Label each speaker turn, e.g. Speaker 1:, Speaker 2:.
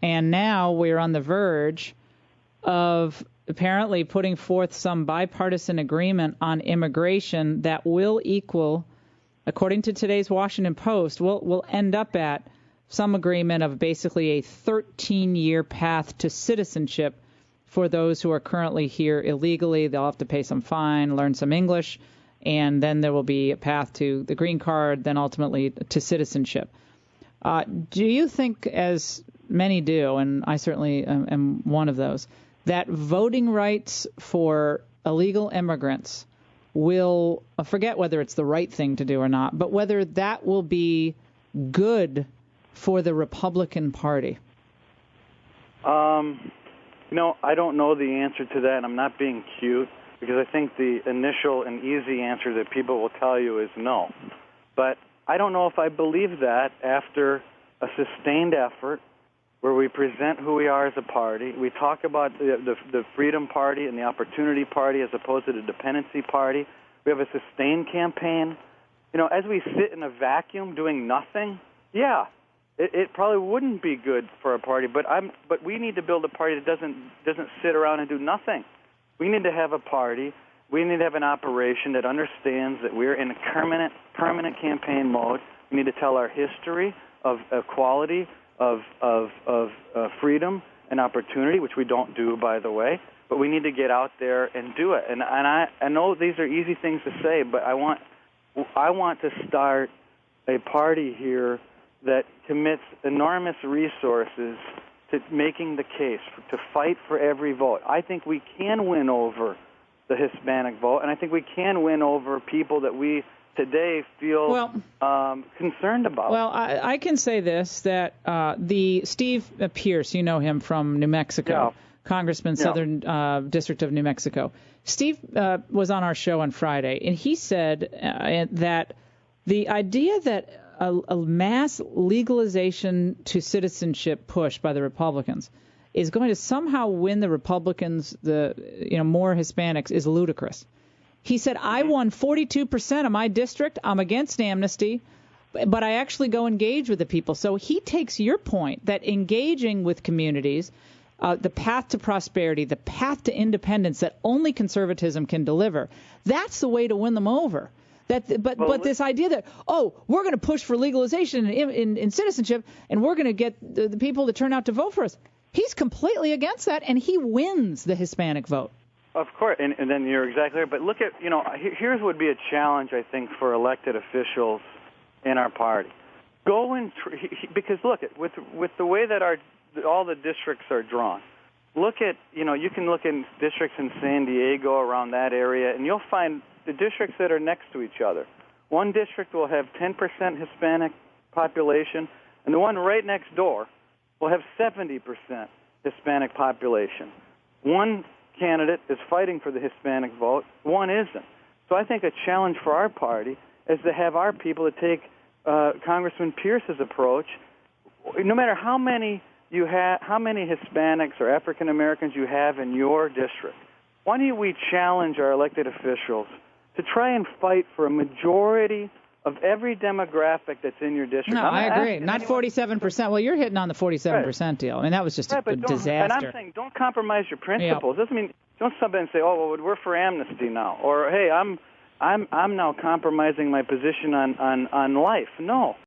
Speaker 1: And now we're on the verge of apparently putting forth some bipartisan agreement on immigration that will equal, according to today's Washington Post, will end up at some agreement of basically a 13-year path to citizenship for those who are currently here illegally. They'll have to pay some fine, learn some English, and then there will be a path to the green card, then ultimately to citizenship. Do you think, as many do, and I certainly am one of those, that voting rights for illegal immigrants will, forget whether it's the right thing to do or not, but whether that will be good for the Republican Party?
Speaker 2: I don't know the answer to that, and I'm not being cute, because I think the initial and easy answer that people will tell you is no. But I don't know if I believe that after a sustained effort where we present who we are as a party. We talk about the Freedom Party and the Opportunity Party as opposed to the Dependency Party. We have a sustained campaign. As we sit in a vacuum doing nothing, it probably wouldn't be good for a party. But we need to build a party that doesn't sit around and do nothing. We need to have a party. We need to have an operation that understands that we're in a permanent campaign mode. We need to tell our history of equality, of freedom and opportunity, which we don't do, by the way. But we need to get out there and do it. And I know these are easy things to say, but I want to start a party here that commits enormous resources to making the case, to fight for every vote. I think we can win over the Hispanic vote, and I think we can win over people that we today feel concerned about.
Speaker 1: Well, I can say this, that the Steve Pierce, you know him from New Mexico, Congressman, Southern District of New Mexico. Steve was on our show on Friday, and he said that the idea that a mass legalization to citizenship push by the Republicans is going to somehow win the Republicans more Hispanics is ludicrous. He said, I won 42% of my district. I'm against amnesty, but I actually go engage with the people. So he takes your point that engaging with communities, the path to prosperity, the path to independence that only conservatism can deliver, that's the way to win them over. But this idea that, we're going to push for legalization in citizenship and we're going to get the people to turn out to vote for us, he's completely against that, and he wins the Hispanic vote.
Speaker 2: Of course, and then you're exactly right. But look at, here's what would be a challenge, I think, for elected officials in our party. Because look at with the way that all the districts are drawn. Look at, you can look in districts in San Diego, around that area, and you'll find the districts that are next to each other. One district will have 10% Hispanic population, and the one right next door will have 70% Hispanic population. One candidate is fighting for the Hispanic vote, one isn't. So I think a challenge for our party is to have our people to take Congressman Pierce's approach. No matter how many Hispanics or African Americans you have in your district, why don't we challenge our elected officials to try and fight for a majority of every demographic that's in your district?
Speaker 1: No, I agree. Not 47%. Well, you're hitting on the 47% deal. I mean, that was just a disaster.
Speaker 2: And I'm saying don't compromise your principles. Doesn't mean don't stop and say, we're for amnesty now, or hey, I'm now compromising my position on life. No.